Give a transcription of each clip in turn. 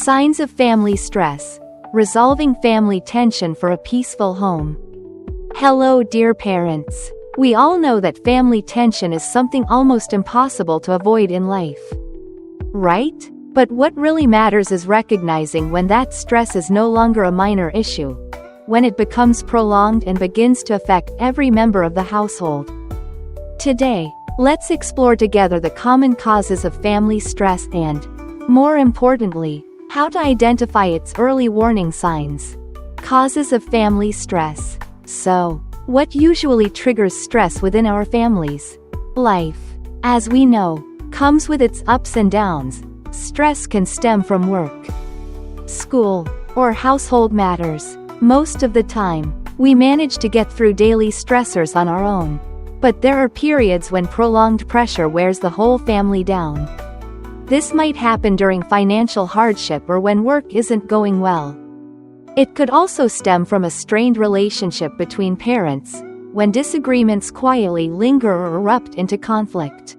Signs of family stress. Resolving family tension for a peaceful home. Hello, dear parents. We all know that family tension is something almost impossible to avoid in life. Right? But what really matters is recognizing when that stress is no longer a minor issue, when it becomes prolonged and begins to affect every member of the household. Today, let's explore together the common causes of family stress and, more importantly, how to identify its early warning signs. Causes of family stress. So, what usually triggers stress within our families? Life, as we know, comes with its ups and downs. Stress can stem from work, school, or household matters. Most of the time, we manage to get through daily stressors on our own. But there are periods when prolonged pressure wears the whole family down. This might happen during financial hardship or when work isn't going well. It could also stem from a strained relationship between parents, when disagreements quietly linger or erupt into conflict.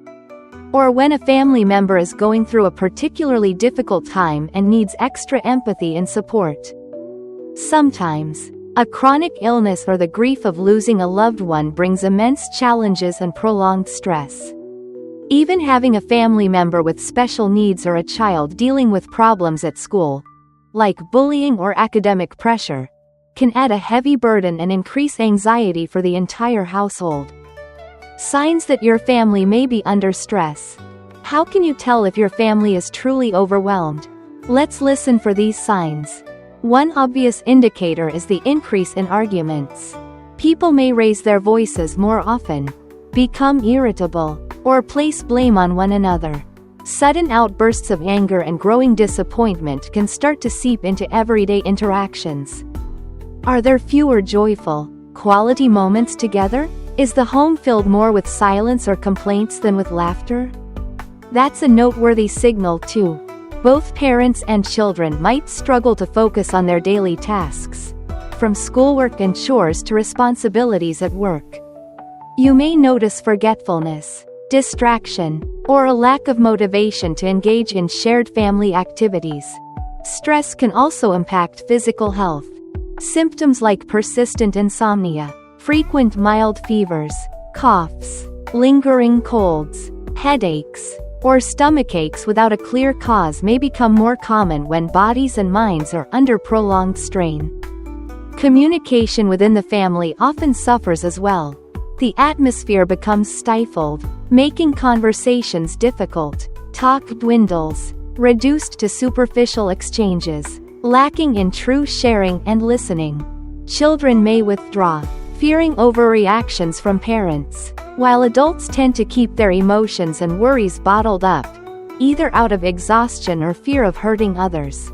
Or when a family member is going through a particularly difficult time and needs extra empathy and support. Sometimes, a chronic illness or the grief of losing a loved one brings immense challenges and prolonged stress. Even having a family member with special needs or a child dealing with problems at school, like bullying or academic pressure, can add a heavy burden and increase anxiety for the entire household. Signs that your family may be under stress. How can you tell if your family is truly overwhelmed? Let's listen for these signs. One obvious indicator is the increase in arguments. People may raise their voices more often, become irritable, or place blame on one another. Sudden outbursts of anger and growing disappointment can start to seep into everyday interactions. Are there fewer joyful, quality moments together? Is the home filled more with silence or complaints than with laughter? That's a noteworthy signal too. Both parents and children might struggle to focus on their daily tasks, from schoolwork and chores to responsibilities at work. You may notice forgetfulness, distraction, or a lack of motivation to engage in shared family activities. Stress can also impact physical health. Symptoms like persistent insomnia, frequent mild fevers, coughs, lingering colds, headaches, or stomachaches without a clear cause may become more common when bodies and minds are under prolonged strain. Communication within the family often suffers as well. The atmosphere becomes stifled, making conversations difficult. Talk dwindles, reduced to superficial exchanges, lacking in true sharing and listening. Children may withdraw, fearing overreactions from parents, while adults tend to keep their emotions and worries bottled up, either out of exhaustion or fear of hurting others.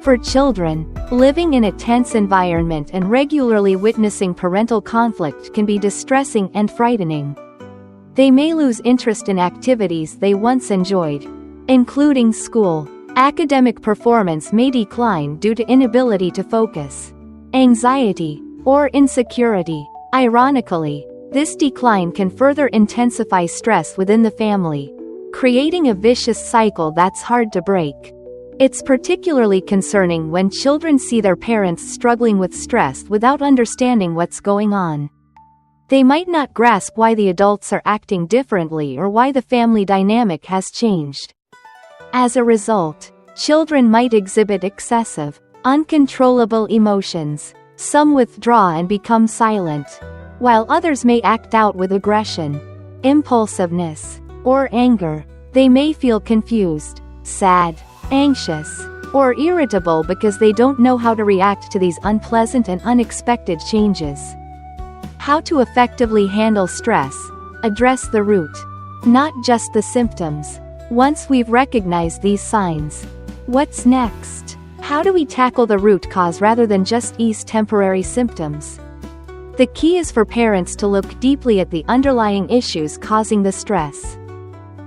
For children, living in a tense environment and regularly witnessing parental conflict can be distressing and frightening. They may lose interest in activities they once enjoyed, including school. Academic performance may decline due to inability to focus, anxiety, or insecurity. Ironically, this decline can further intensify stress within the family, creating a vicious cycle that's hard to break. It's particularly concerning when children see their parents struggling with stress without understanding what's going on. They might not grasp why the adults are acting differently or why the family dynamic has changed. As a result, children might exhibit excessive, uncontrollable emotions. Some withdraw and become silent, while others may act out with aggression, impulsiveness, or anger. They may feel confused, sad, anxious, or irritable because they don't know how to react to these unpleasant and unexpected changes. How to effectively handle stress. Address the root, not just the symptoms. Once we've recognized these signs, what's next? How do we tackle the root cause rather than just ease temporary symptoms? The key is for parents to look deeply at the underlying issues causing the stress,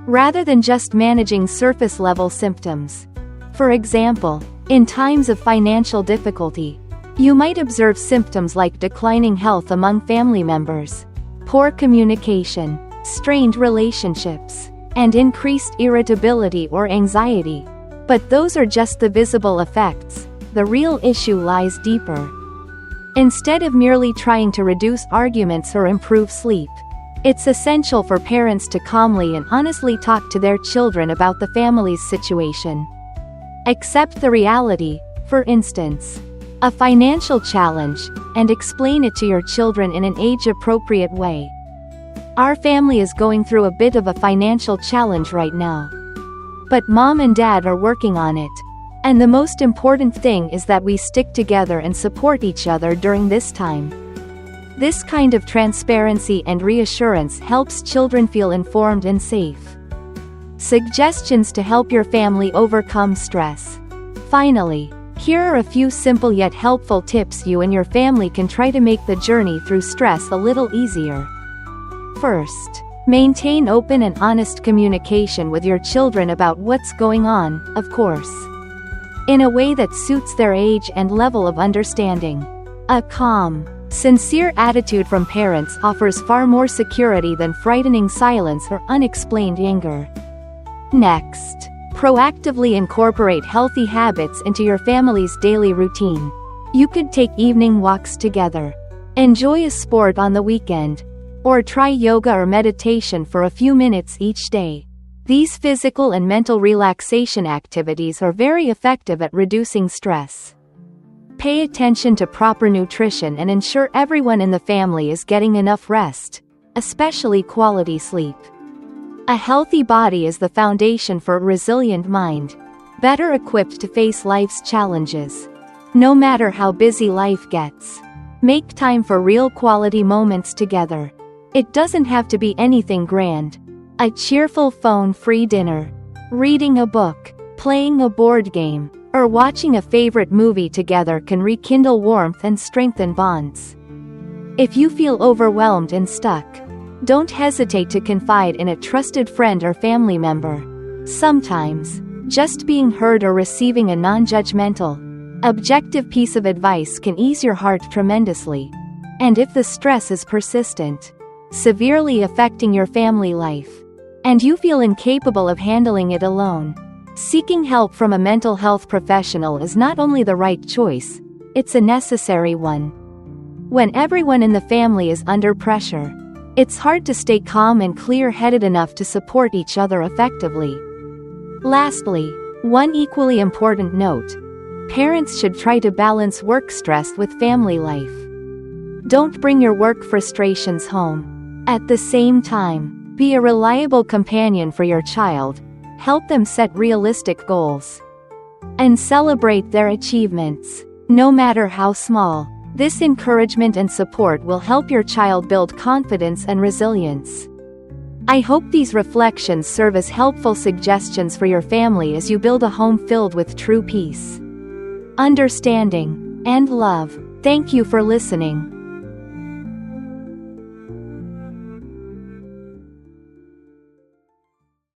rather than just managing surface-level symptoms. For example, in times of financial difficulty, you might observe symptoms like declining health among family members, poor communication, strained relationships, and increased irritability or anxiety. But those are just the visible effects. The real issue lies deeper. Instead of merely trying to reduce arguments or improve sleep, it's essential for parents to calmly and honestly talk to their children about the family's situation. Accept the reality, for instance, a financial challenge, and explain it to your children in an age-appropriate way. Our family is going through a bit of a financial challenge right now. But Mom and Dad are working on it. And the most important thing is that we stick together and support each other during this time. This kind of transparency and reassurance helps children feel informed and safe. Suggestions to help your family overcome stress. Finally, here are a few simple yet helpful tips you and your family can try to make the journey through stress a little easier. First, maintain open and honest communication with your children about what's going on, of course, in a way that suits their age and level of understanding. A calm, sincere attitude from parents offers far more security than frightening silence or unexplained anger. Next, proactively incorporate healthy habits into your family's daily routine. You could take evening walks together, enjoy a sport on the weekend, or try yoga or meditation for a few minutes each day. These physical and mental relaxation activities are very effective at reducing stress. Pay attention to proper nutrition and ensure everyone in the family is getting enough rest, especially quality sleep. A healthy body is the foundation for a resilient mind, better equipped to face life's challenges. No matter how busy life gets, make time for real quality moments together. It doesn't have to be anything grand. A cheerful phone-free dinner, reading a book, playing a board game, or watching a favorite movie together can rekindle warmth and strengthen bonds. If you feel overwhelmed and stuck, don't hesitate to confide in a trusted friend or family member. Sometimes, just being heard or receiving a non-judgmental, objective piece of advice can ease your heart tremendously. And if the stress is persistent, severely affecting your family life, and you feel incapable of handling it alone, seeking help from a mental health professional is not only the right choice, it's a necessary one. When everyone in the family is under pressure, it's hard to stay calm and clear-headed enough to support each other effectively. Lastly, one equally important note: parents should try to balance work stress with family life. Don't bring your work frustrations home. At the same time, be a reliable companion for your child, help them set realistic goals, and celebrate their achievements, no matter how small. This encouragement and support will help your child build confidence and resilience. I hope these reflections serve as helpful suggestions for your family as you build a home filled with true peace, understanding, and love. Thank you for listening.